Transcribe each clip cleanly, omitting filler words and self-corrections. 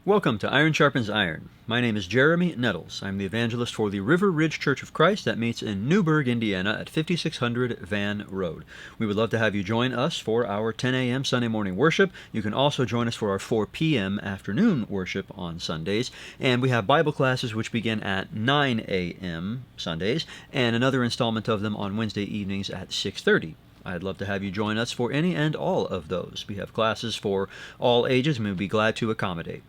Welcome to Iron Sharpens Iron. My name is Jeremy Nettles. I'm the evangelist for the River Ridge Church of Christ that meets in Newburgh, Indiana at 5600 Van Road. We would love to have you join us for our 10 a.m. Sunday morning worship. You can also join us for our 4 p.m. afternoon worship on Sundays. And we have Bible classes which begin at 9 a.m. Sundays and another installment of them on Wednesday evenings at 6:30. I'd love to have you join us for any and all of those. We have classes for all ages and we'd be glad to accommodate.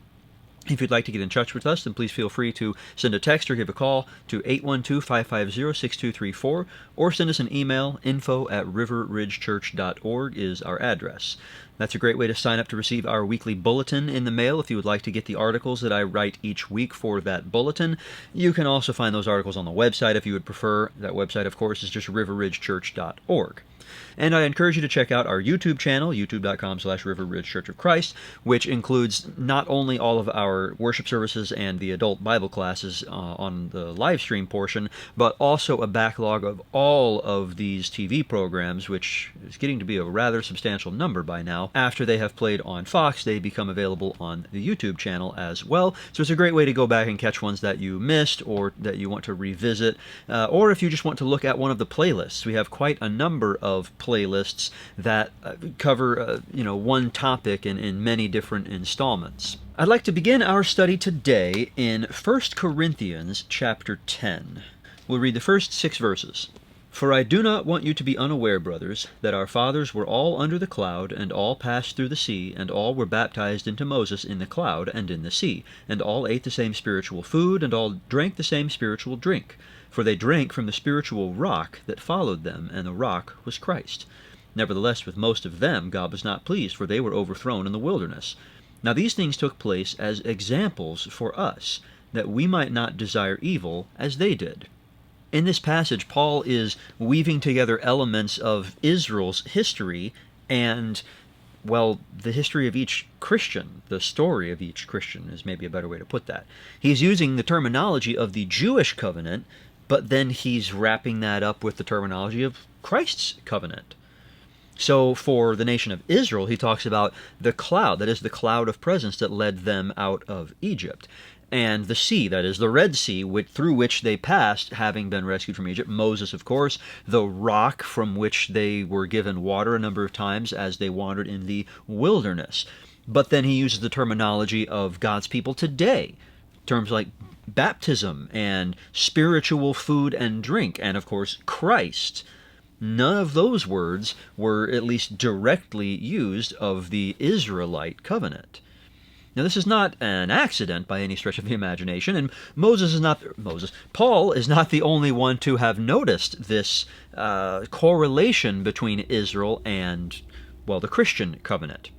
If you'd like to get in touch with us, then please feel free to send a text or give a call to 812-550-6234 or send us an email. info@riverridgechurch.org is our address. That's a great way to sign up to receive our weekly bulletin in the mail if you would like to get the articles that I write each week for that bulletin. You can also find those articles on the website if you would prefer. That website, of course, is just riverridgechurch.org. And I encourage you to check out our YouTube channel, youtube.com/riverridgechurchofchrist, which includes not only all of our worship services and the adult Bible classes on the live stream portion, but also a backlog of all of these TV programs, which is getting to be a rather substantial number by now. After they have played on Fox, they become available on the YouTube channel as well. So it's a great way to go back and catch ones that you missed or that you want to revisit, or if you just want to look at one of the playlists. We have quite a number of playlists that cover one topic in many different installments. I'd like to begin our study today in 1 Corinthians chapter 10. We'll read the first 6 verses. "For I do not want you to be unaware, brothers, that our fathers were all under the cloud, and all passed through the sea, and all were baptized into Moses in the cloud and in the sea, and all ate the same spiritual food, and all drank the same spiritual drink. For they drank from the spiritual rock that followed them, and the rock was Christ. Nevertheless, with most of them God was not pleased, for they were overthrown in the wilderness. Now these things took place as examples for us, that we might not desire evil as they did." In this passage, Paul is weaving together elements of Israel's history and, well, the history of each Christian. The story of each Christian is maybe a better way to put that. He's using the terminology of the Jewish covenant, but then he's wrapping that up with the terminology of Christ's covenant. So for the nation of Israel, he talks about the cloud, that is the cloud of presence that led them out of Egypt, and the sea, that is the Red Sea, through which they passed, having been rescued from Egypt. Moses, of course, the rock from which they were given water a number of times as they wandered in the wilderness. But then he uses the terminology of God's people today, terms like baptism and spiritual food and drink, and of course Christ. None of those words were at least directly used of the Israelite covenant. Now this is not an accident by any stretch of the imagination, and Paul is not the only one to have noticed this correlation between Israel and, well, the Christian covenant.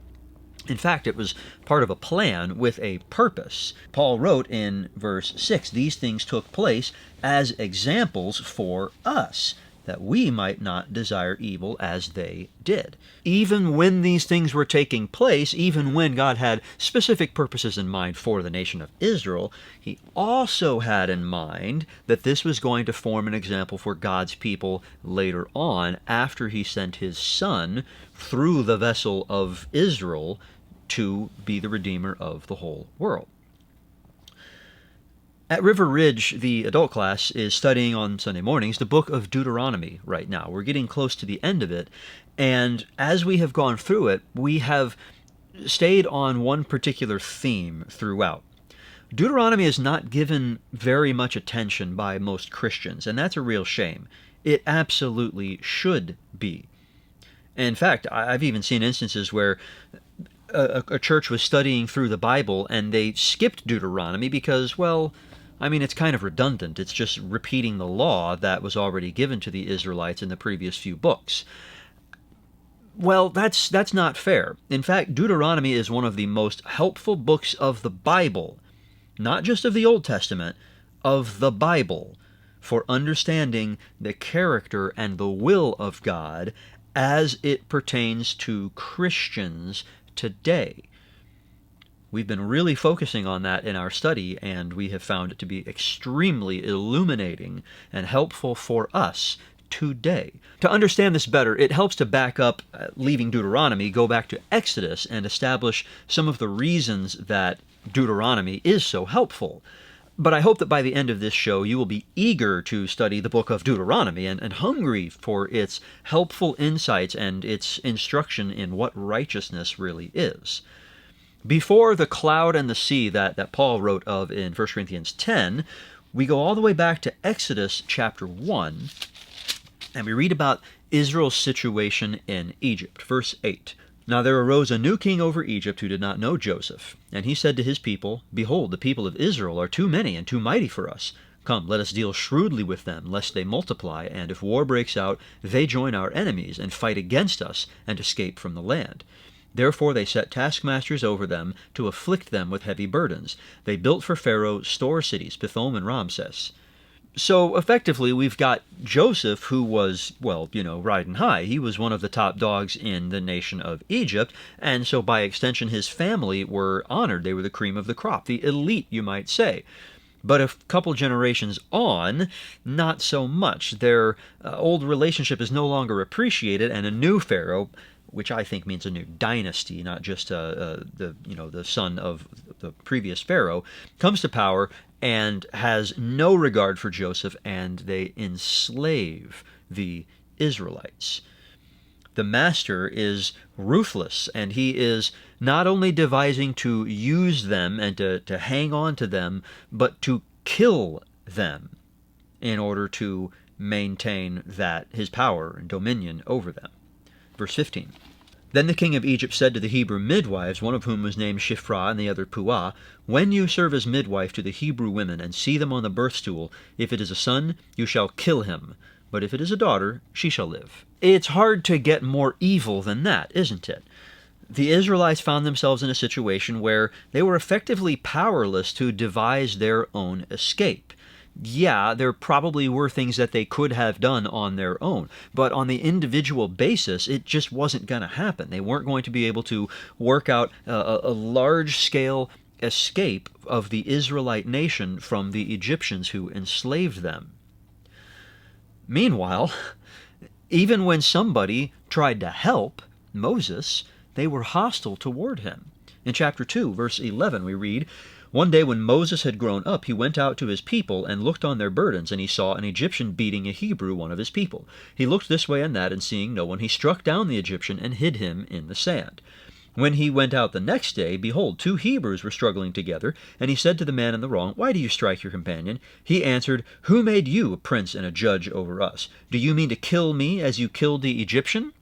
In fact, it was part of a plan with a purpose. Paul wrote in verse 6, "These things took place as examples for us, that we might not desire evil as they did." Even when these things were taking place, even when God had specific purposes in mind for the nation of Israel, he also had in mind that this was going to form an example for God's people later on, after he sent his Son through the vessel of Israel to be the Redeemer of the whole world. At River Ridge, the adult class is studying on Sunday mornings the book of Deuteronomy right now. We're getting close to the end of it, and as we have gone through it, we have stayed on one particular theme throughout. Deuteronomy is not given very much attention by most Christians, and that's a real shame. It absolutely should be. In fact, I've even seen instances where a church was studying through the Bible and they skipped Deuteronomy because, well, I mean, it's kind of redundant. It's just repeating the law that was already given to the Israelites in the previous few books. Well, that's not fair. In fact, Deuteronomy is one of the most helpful books of the Bible, not just of the Old Testament, of the Bible, for understanding the character and the will of God as it pertains to Christians today. We've been really focusing on that in our study, and we have found it to be extremely illuminating and helpful for us today. To understand this better, it helps to back up, leaving Deuteronomy, go back to Exodus and establish some of the reasons that Deuteronomy is so helpful. But I hope that by the end of this show you will be eager to study the book of Deuteronomy and hungry for its helpful insights and its instruction in what righteousness really is. Before the cloud and the sea that Paul wrote of in 1 Corinthians 10, we go all the way back to Exodus chapter 1, and we read about Israel's situation in Egypt. Verse 8. Now there arose a new king over Egypt who did not know Joseph. And he said to his people, Behold, the people of Israel are too many and too mighty for us. Come, let us deal shrewdly with them, lest they multiply, and if war breaks out, they join our enemies, and fight against us, and escape from the land. Therefore they set taskmasters over them, to afflict them with heavy burdens. They built for Pharaoh store cities, Pithom and Ramses. So effectively, we've got Joseph, who was, riding high. He was one of the top dogs in the nation of Egypt, and so by extension his family were honored. They were the cream of the crop, the elite, you might say. But a couple generations on, not so much. Their old relationship is no longer appreciated, and a new pharaoh, which I think means a new dynasty, not just the son of the previous pharaoh, comes to power and has no regard for Joseph, and they enslave the Israelites. The master is ruthless, and he is not only devising to use them and to hang on to them, but to kill them in order to maintain his power and dominion over them. Verse 15. Then the king of Egypt said to the Hebrew midwives, one of whom was named Shiphrah and the other Puah, When you serve as midwife to the Hebrew women and see them on the birth stool, if it is a son, you shall kill him, but if it is a daughter, she shall live. It's hard to get more evil than that, isn't it? The Israelites found themselves in a situation where they were effectively powerless to devise their own escape. Yeah, there probably were things that they could have done on their own, but on the individual basis, it just wasn't going to happen. They weren't going to be able to work out a large-scale escape of the Israelite nation from the Egyptians who enslaved them. Meanwhile, even when somebody tried to help Moses, they were hostile toward him. In chapter 2, verse 11, we read, One day when Moses had grown up, he went out to his people and looked on their burdens, and he saw an Egyptian beating a Hebrew, one of his people. He looked this way and that, and seeing no one, he struck down the Egyptian and hid him in the sand. When he went out the next day, behold, 2 Hebrews were struggling together, and he said to the man in the wrong, Why do you strike your companion? He answered, Who made you a prince and a judge over us? Do you mean to kill me as you killed the Egyptian?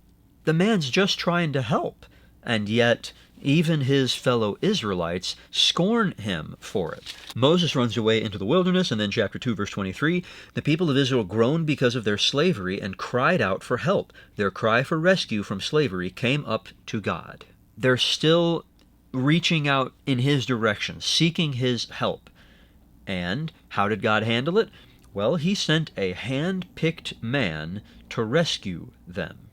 The man's just trying to help, and yet even his fellow Israelites scorn him for it. Moses runs away into the wilderness, and then chapter 2, verse 23, the people of Israel groaned because of their slavery and cried out for help. Their cry for rescue from slavery came up to God. They're still reaching out in his direction, seeking his help. And how did God handle it? Well, he sent a hand-picked man to rescue them.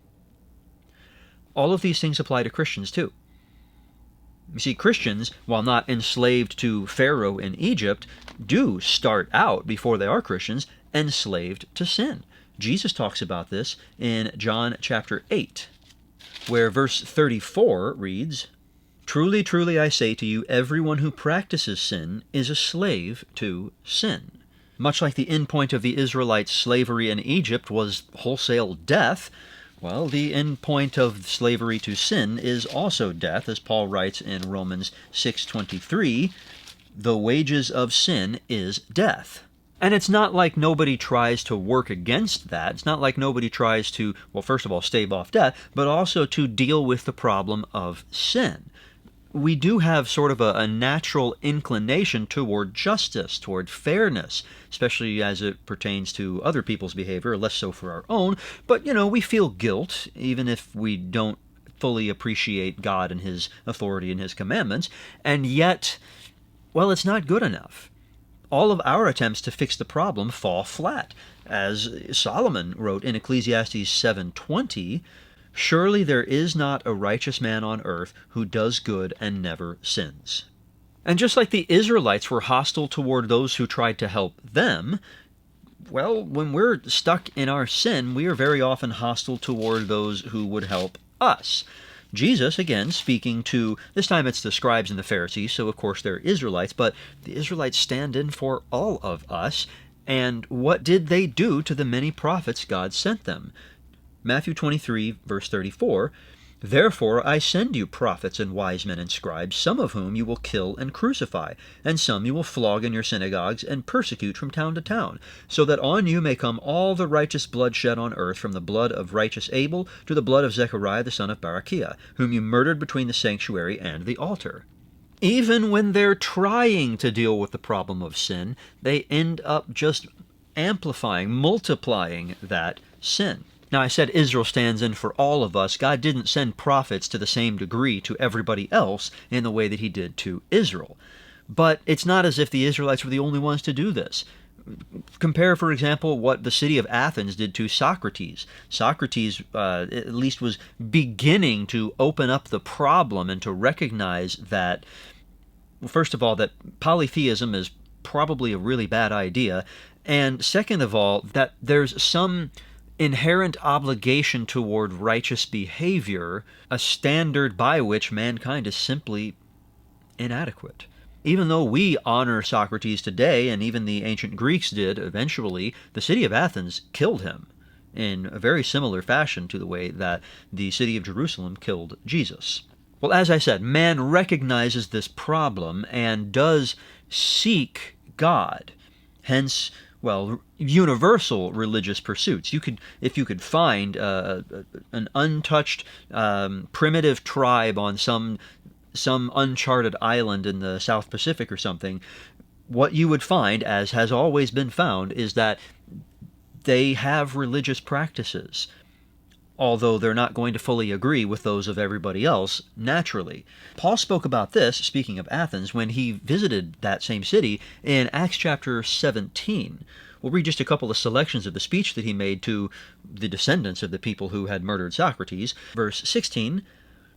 All of these things apply to Christians too. You see, Christians, while not enslaved to Pharaoh in Egypt, do start out, before they are Christians, enslaved to sin. Jesus talks about this in John chapter 8, where verse 34 reads, Truly, truly, I say to you, everyone who practices sin is a slave to sin. Much like the end point of the Israelites' slavery in Egypt was wholesale death, well, the end point of slavery to sin is also death, as Paul writes in Romans 6:23, the wages of sin is death. And it's not like nobody tries to work against that. It's not like nobody tries to, well, first of all, stave off death, but also to deal with the problem of sin. We do have sort of a natural inclination toward justice, toward fairness, especially as it pertains to other people's behavior, less so for our own. But, we feel guilt, even if we don't fully appreciate God and his authority and his commandments. And yet, well, it's not good enough. All of our attempts to fix the problem fall flat. As Solomon wrote in Ecclesiastes 7:20, Surely there is not a righteous man on earth who does good and never sins. And just like the Israelites were hostile toward those who tried to help them, well, when we're stuck in our sin, we are very often hostile toward those who would help us. Jesus, again, speaking to, this time it's the scribes and the Pharisees, so of course they're Israelites, but the Israelites stand in for all of us. And what did they do to the many prophets God sent them? Matthew 23, verse 34, "Therefore I send you prophets and wise men and scribes, some of whom you will kill and crucify, and some you will flog in your synagogues and persecute from town to town, so that on you may come all the righteous blood shed on earth, from the blood of righteous Abel to the blood of Zechariah the son of Barachiah, whom you murdered between the sanctuary and the altar." Even when they're trying to deal with the problem of sin, they end up just amplifying, multiplying that sin. Now, I said Israel stands in for all of us. God didn't send prophets to the same degree to everybody else in the way that he did to Israel. But it's not as if the Israelites were the only ones to do this. Compare, for example, what the city of Athens did to Socrates. Socrates, at least, was beginning to open up the problem and to recognize that, well, first of all, that polytheism is probably a really bad idea, and second of all, that there's some inherent obligation toward righteous behavior, a standard by which mankind is simply inadequate. Even though we honor Socrates today, and even the ancient Greeks did eventually, the city of Athens killed him in a very similar fashion to the way that the city of Jerusalem killed Jesus. Well, as I said, man recognizes this problem and does seek God. Hence, well, universal religious pursuits. If you could find an untouched primitive tribe on some uncharted island in the South Pacific or something, what you would find, as has always been found, is that they have religious practices, although they're not going to fully agree with those of everybody else naturally. Paul spoke about this, speaking of Athens, when he visited that same city in Acts chapter 17. We'll read just a couple of selections of the speech that he made to the descendants of the people who had murdered Socrates. Verse 16,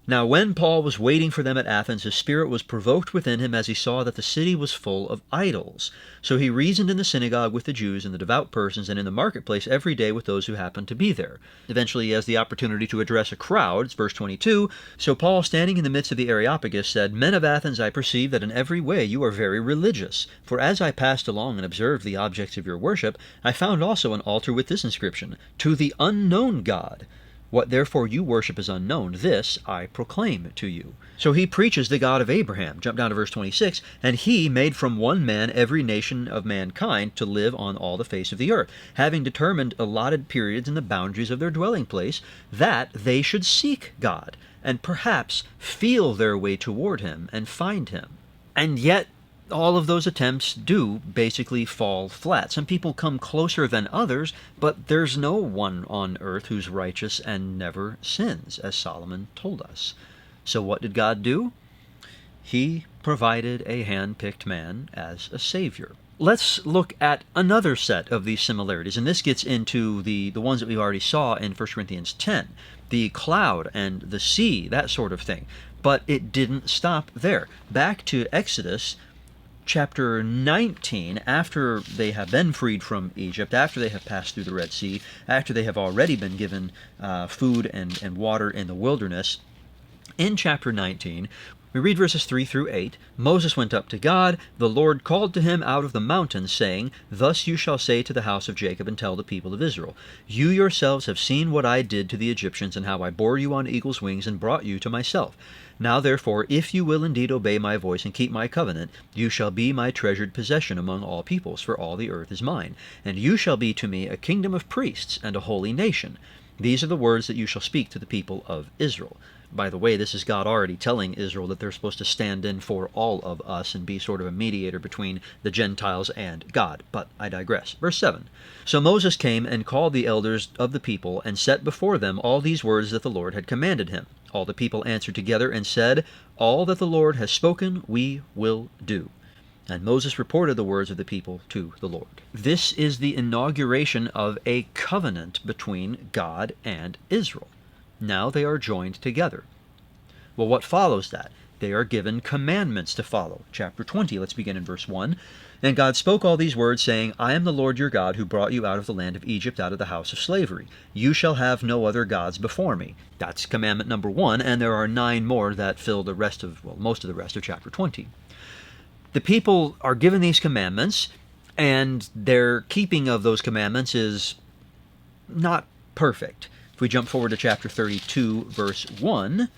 "Now when Paul was waiting for them at Athens, his spirit was provoked within him as he saw that the city was full of idols. So he reasoned in the synagogue with the Jews and the devout persons, and in the marketplace every day with those who happened to be there." Eventually he has the opportunity to address a crowd. It's verse 22. "So Paul, standing in the midst of the Areopagus, said, 'Men of Athens, I perceive that in every way you are very religious. For as I passed along and observed the objects of your worship, I found also an altar with this inscription, To the unknown God. What therefore you worship is unknown, this I proclaim to you.'" So he preaches the God of Abraham. Jump down to verse 26. "And he made from one man every nation of mankind to live on all the face of the earth, having determined allotted periods and the boundaries of their dwelling place, that they should seek God, and perhaps feel their way toward him and find him." And yet, all of those attempts do basically fall flat. Some people come closer than others, but there's no one on earth who's righteous and never sins, as Solomon told us. So what did God do? He provided a hand-picked man as a savior. Let's look at another set of these similarities, and this gets into the ones that we already saw in 1 Corinthians 10, the cloud and the sea, that sort of thing. But it didn't stop there. Back to Exodus chapter 19, after they have been freed from Egypt, after they have passed through the Red Sea, after they have already been given food and water in the wilderness, in chapter 19, we read verses 3 through 8, "Moses went up to God. The Lord called to him out of the mountains, saying, 'Thus you shall say to the house of Jacob and tell the people of Israel, You yourselves have seen what I did to the Egyptians, and how I bore you on eagle's wings and brought you to myself. Now therefore, if you will indeed obey my voice and keep my covenant, you shall be my treasured possession among all peoples, for all the earth is mine. And you shall be to me a kingdom of priests and a holy nation. These are the words that you shall speak to the people of Israel.'" By the way, this is God already telling Israel that they're supposed to stand in for all of us and be sort of a mediator between the Gentiles and God. But I digress. Verse 7. "So Moses came and called the elders of the people and set before them all these words that the Lord had commanded him. All the people answered together and said, 'All that the Lord has spoken we will do.' And Moses reported the words of the people to the Lord." This is the inauguration of a covenant between God and Israel. Now they are joined together. Well, what follows that? They are given commandments to follow. Chapter 20, let's begin in verse 1. And God spoke all these words, saying, I am the Lord your God, who brought you out of the land of Egypt, out of the house of slavery. You shall have no other gods before me. That's commandment number 1, and there are 9 more that fill the rest of, well, most of the rest of chapter 20. The people are given these commandments, and their keeping of those commandments is not perfect. If we jump forward to chapter 32, verse 1,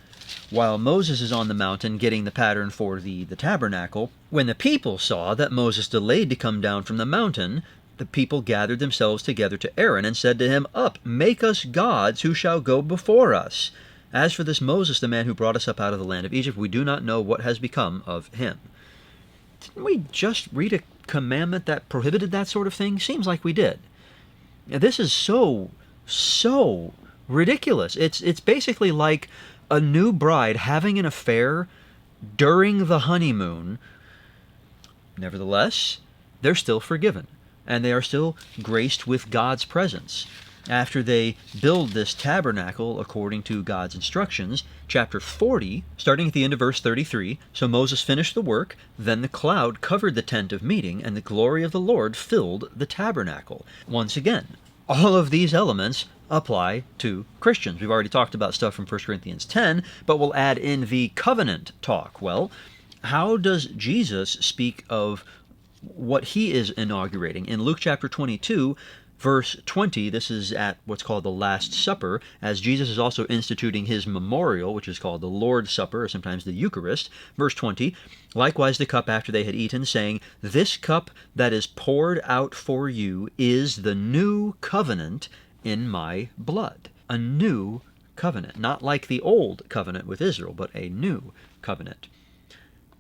while Moses is on the mountain getting the pattern for the tabernacle, when the people saw that Moses delayed to come down from the mountain, the people gathered themselves together to Aaron and said to him, Up, make us gods who shall go before us. As for this Moses, the man who brought us up out of the land of Egypt, we do not know what has become of him. Didn't we just read a commandment that prohibited that sort of thing? Seems like we did. This is so ridiculous. It's basically like a new bride having an affair during the honeymoon. Nevertheless, they're still forgiven, and they are still graced with God's presence. After they build this tabernacle according to God's instructions, chapter 40, starting at the end of verse 33, so Moses finished the work, then the cloud covered the tent of meeting, and the glory of the Lord filled the tabernacle. Once again, all of these elements apply to Christians. We've already talked about stuff from 1 Corinthians 10, but we'll add in the covenant talk. Well, how does Jesus speak of what he is inaugurating? In Luke chapter 22, verse 20, this is at what's called the Last Supper, as Jesus is also instituting his memorial, which is called the Lord's Supper, or sometimes the Eucharist. Verse 20, likewise the cup after they had eaten, saying, This cup that is poured out for you is the new covenant in my blood. A new covenant. Not like the old covenant with Israel, but a new covenant.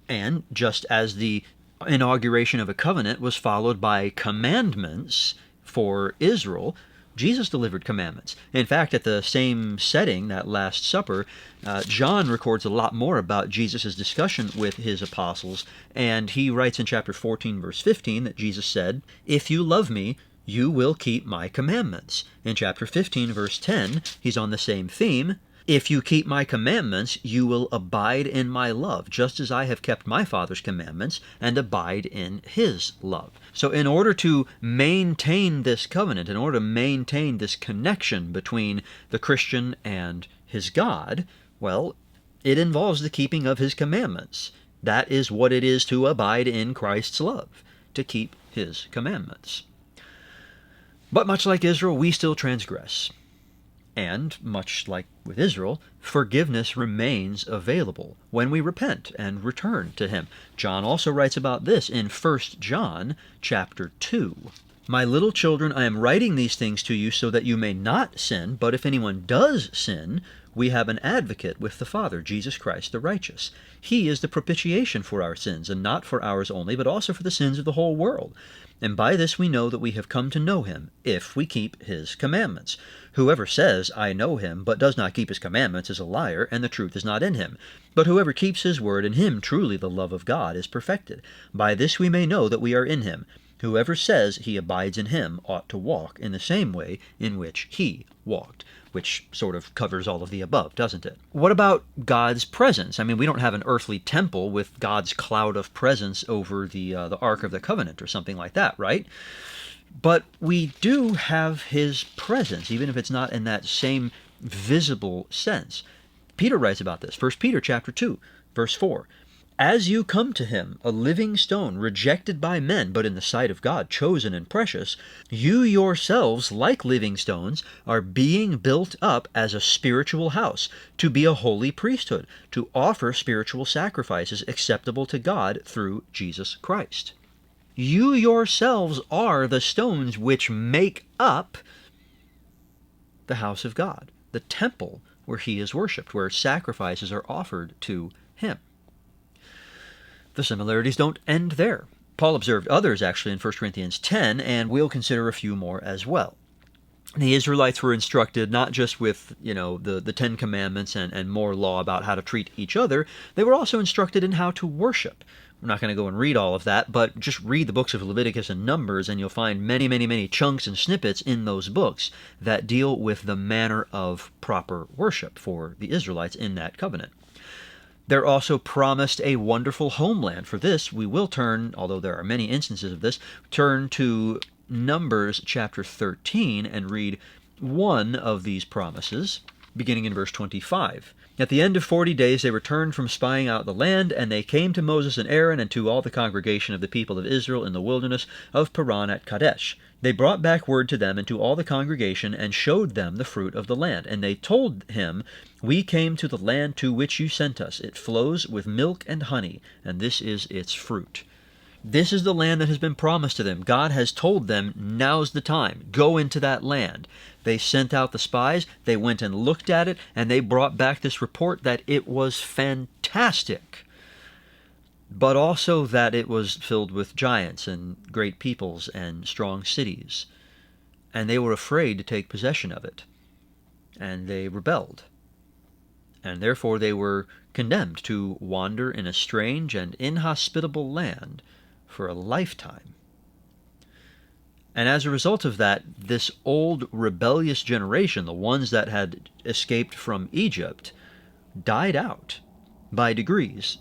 And just as the inauguration of a covenant was followed by commandments for Israel, Jesus delivered commandments. In fact, at the same setting, that Last Supper, John records a lot more about Jesus' discussion with his apostles, and he writes in chapter 14, verse 15, that Jesus said, If you love me, you will keep my commandments. In chapter 15, verse 10, he's on the same theme. If you keep my commandments, you will abide in my love, just as I have kept my Father's commandments and abide in his love. So in order to maintain this covenant, in order to maintain this connection between the Christian and his God, well, it involves the keeping of his commandments. That is what it is to abide in Christ's love, to keep his commandments. But much like Israel, we still transgress. And, much like with Israel, forgiveness remains available when we repent and return to him. John also writes about this in 1 John chapter 2. My little children, I am writing these things to you so that you may not sin, but if anyone does sin, we have an advocate with the Father, Jesus Christ the righteous. He is the propitiation for our sins, and not for ours only, but also for the sins of the whole world. And by this we know that we have come to know him, if we keep his commandments. Whoever says, I know him, but does not keep his commandments is a liar, and the truth is not in him. But whoever keeps his word, in him truly the love of God is perfected. By this we may know that we are in him. Whoever says he abides in him ought to walk in the same way in which he walked. Which sort of covers all of the above, doesn't it? What about God's presence? I mean, we don't have an earthly temple with God's cloud of presence over the Ark of the Covenant or something like that, right? But we do have his presence, even if it's not in that same visible sense. Peter writes about this. 1 Peter chapter 2, verse 4. As you come to him, a living stone, rejected by men, but in the sight of God, chosen and precious, you yourselves, like living stones, are being built up as a spiritual house, to be a holy priesthood, to offer spiritual sacrifices acceptable to God through Jesus Christ. You yourselves are the stones which make up the house of God, the temple where he is worshipped, where sacrifices are offered to him. The similarities don't end there. Paul observed others actually in 1 Corinthians 10, and we'll consider a few more as well. The Israelites were instructed not just with, the Ten Commandments and more law about how to treat each other, they were also instructed in how to worship. We're not going to go and read all of that, but just read the books of Leviticus and Numbers, and you'll find many, many, many chunks and snippets in those books that deal with the manner of proper worship for the Israelites in that covenant. They're also promised a wonderful homeland. For this, we will turn, although there are many instances of this, turn to Numbers chapter 13 and read one of these promises, beginning in verse 25. At the end of 40 days they returned from spying out the land, and they came to Moses and Aaron and to all the congregation of the people of Israel in the wilderness of Paran at Kadesh. They brought back word to them and to all the congregation, and showed them the fruit of the land. And they told him, We came to the land to which you sent us. It flows with milk and honey, and this is its fruit. This is the land that has been promised to them. God has told them, now's the time. Go into that land. They sent out the spies. They went and looked at it, and they brought back this report that it was fantastic, but also that it was filled with giants and great peoples and strong cities. And they were afraid to take possession of it, and they rebelled. And therefore they were condemned to wander in a strange and inhospitable land for a lifetime. And as a result of that, this old rebellious generation, the ones that had escaped from Egypt, died out by degrees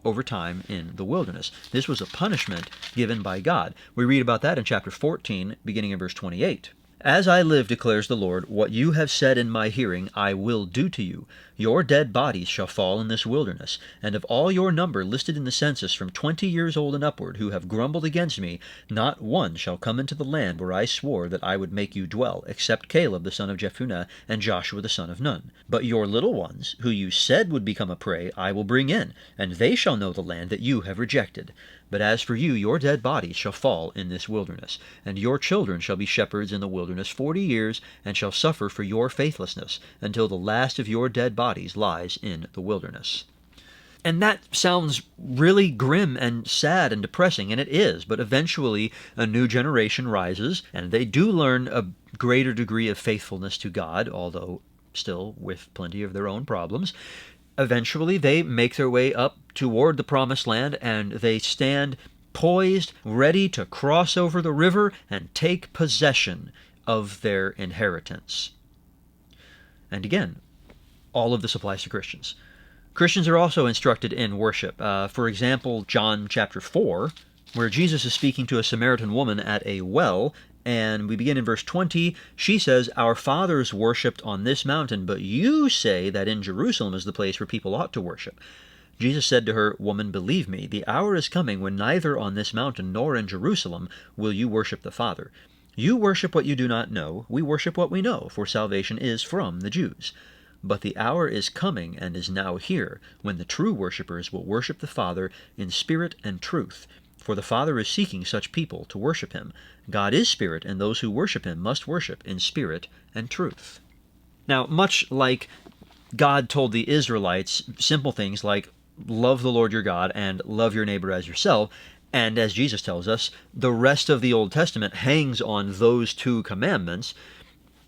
over time in the wilderness. This was a punishment given by God. We read about that in chapter 14, beginning in verse 28. As I live, declares the Lord, what you have said in my hearing I will do to you. Your dead bodies shall fall in this wilderness, and of all your number listed in the census from 20 years old and upward, who have grumbled against me, not one shall come into the land where I swore that I would make you dwell, except Caleb the son of Jephunneh and Joshua the son of Nun. But your little ones, who you said would become a prey, I will bring in, and they shall know the land that you have rejected. But as for you, your dead bodies shall fall in this wilderness, and your children shall be shepherds in the wilderness 40 years, and shall suffer for your faithlessness, until the last of your dead bodies lies in the wilderness. And that sounds really grim and sad and depressing, and it is, but eventually a new generation rises, and they do learn a greater degree of faithfulness to God, although still with plenty of their own problems. Eventually, they make their way up toward the promised land, and they stand poised, ready to cross over the river and take possession of their inheritance. And again, all of this applies to Christians. Christians are also instructed in worship. For example, John chapter 4, where Jesus is speaking to a Samaritan woman at a well, and we begin in verse 20. She says, Our fathers worshipped on this mountain, but you say that in Jerusalem is the place where people ought to worship. Jesus said to her, Woman, believe me, the hour is coming when neither on this mountain nor in Jerusalem will you worship the Father. You worship what you do not know. We worship what we know, for salvation is from the Jews. But the hour is coming and is now here, when the true worshippers will worship the Father in spirit and truth. For the Father is seeking such people to worship him. God is spirit, and those who worship him must worship in spirit and truth. Now, much like God told the Israelites simple things like love the Lord your God and love your neighbor as yourself, and as Jesus tells us, the rest of the Old Testament hangs on those two commandments,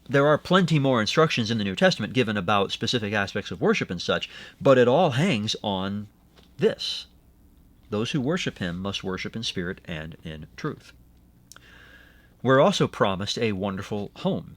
there are plenty more instructions in the New Testament given about specific aspects of worship and such, but it all hangs on this. Those who worship him must worship in spirit and in truth. We're also promised a wonderful home.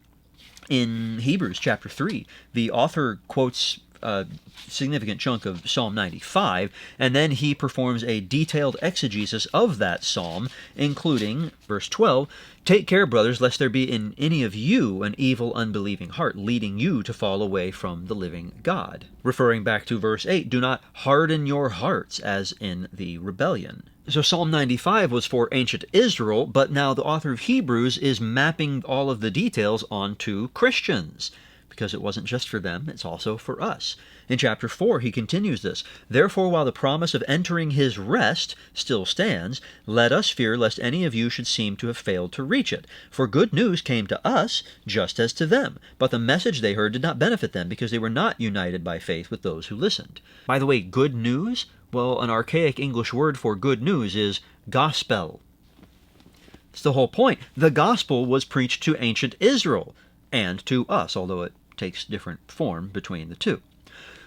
In Hebrews chapter 3, the author quotes a significant chunk of Psalm 95, and then he performs a detailed exegesis of that psalm, including, verse 12, Take care, brothers, lest there be in any of you an evil, unbelieving heart, leading you to fall away from the living God. Referring back to verse 8, Do not harden your hearts as in the rebellion. So Psalm 95 was for ancient Israel, but now the author of Hebrews is mapping all of the details onto Christians, because it wasn't just for them, it's also for us. In chapter 4, he continues this, Therefore, while the promise of entering his rest still stands, let us fear lest any of you should seem to have failed to reach it. For good news came to us, just as to them. But the message they heard did not benefit them, because they were not united by faith with those who listened. By the way, good news? Well, an archaic English word for good news is gospel. It's the whole point. The gospel was preached to ancient Israel and to us, although it takes different form between the two.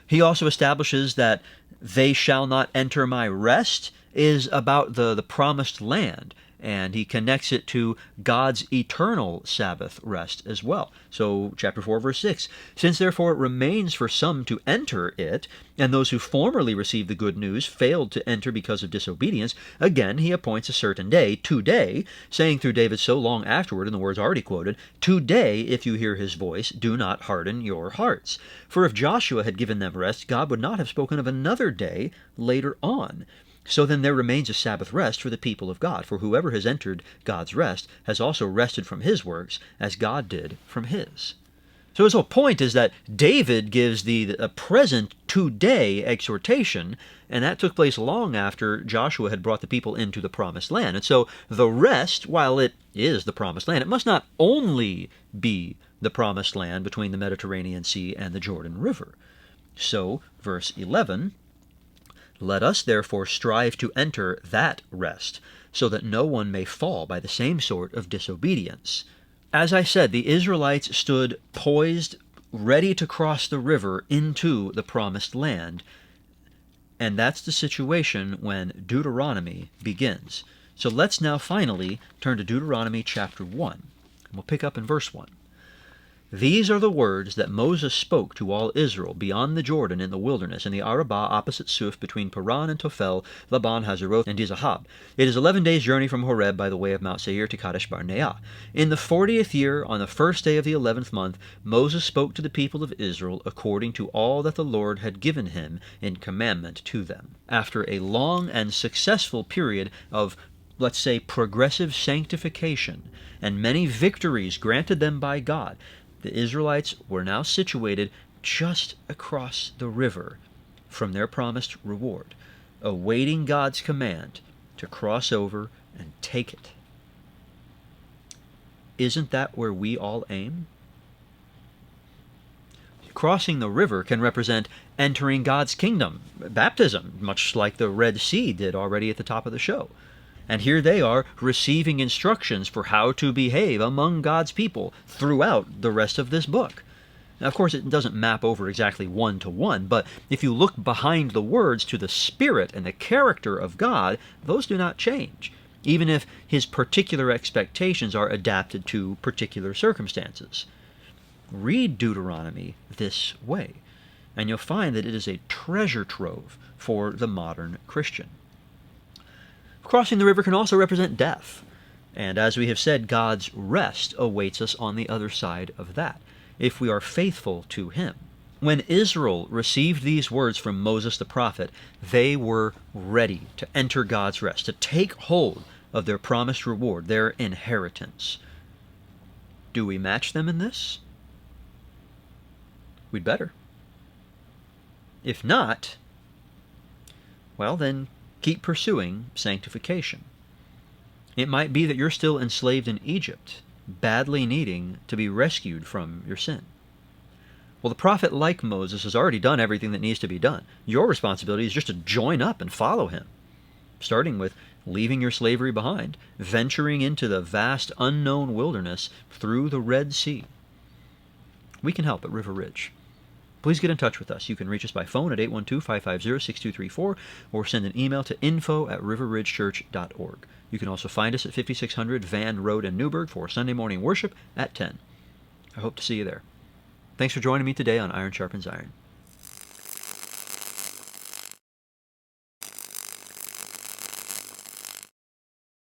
He also establishes that they shall not enter my rest is about the promised land, and he connects it to God's eternal Sabbath rest as well. So chapter 4, verse 6, since therefore it remains for some to enter it, and those who formerly received the good news failed to enter because of disobedience, again he appoints a certain day, today, saying through David so long afterward, in the words already quoted, today, if you hear his voice, do not harden your hearts. For if Joshua had given them rest, God would not have spoken of another day later on. So then there remains a Sabbath rest for the people of God, for whoever has entered God's rest has also rested from his works, as God did from his. So his whole point is that David gives a present today exhortation, and that took place long after Joshua had brought the people into the promised land. And so the rest, while it is the promised land, it must not only be the promised land between the Mediterranean Sea and the Jordan River. So, verse 11, let us therefore strive to enter that rest, so that no one may fall by the same sort of disobedience. As I said, the Israelites stood poised, ready to cross the river into the promised land. And that's the situation when Deuteronomy begins. So let's now finally turn to Deuteronomy chapter 1. And we'll pick up in verse 1. These are the words that Moses spoke to all Israel beyond the Jordan in the wilderness, in the Arabah opposite Suf, between Paran and Tophel, Laban, Hazeroth, and Dizahab. It is 11 days' journey from Horeb by the way of Mount Seir to Kadesh Barnea. In the 40th year, on the first day of the 11th month, Moses spoke to the people of Israel according to all that the Lord had given him in commandment to them. After a long and successful period of, let's say, progressive sanctification, and many victories granted them by God, the Israelites were now situated just across the river from their promised reward, awaiting God's command to cross over and take it. Isn't that where we all aim? Crossing the river can represent entering God's kingdom, baptism, much like the Red Sea did already at the top of the show. And here they are receiving instructions for how to behave among God's people throughout the rest of this book. Now, of course, it doesn't map over exactly one to one, but if you look behind the words to the spirit and the character of God, those do not change, even if his particular expectations are adapted to particular circumstances. Read Deuteronomy this way, and you'll find that it is a treasure trove for the modern Christian. Crossing the river can also represent death. And as we have said, God's rest awaits us on the other side of that, if we are faithful to him. When Israel received these words from Moses the prophet, they were ready to enter God's rest, to take hold of their promised reward, their inheritance. Do we match them in this? We'd better. If not, well then, keep pursuing sanctification. It might be that you're still enslaved in Egypt, badly needing to be rescued from your sin. Well, the prophet, like Moses, has already done everything that needs to be done. Your responsibility is just to join up and follow him, starting with leaving your slavery behind, venturing into the vast unknown wilderness through the Red Sea. We can help at River Ridge. Please get in touch with us. You can reach us by phone at 812-550-6234 or send an email to info@riverridgechurch.org. You can also find us at 5600 Van Road in Newburgh for Sunday morning worship at 10. I hope to see you there. Thanks for joining me today on Iron Sharpens Iron.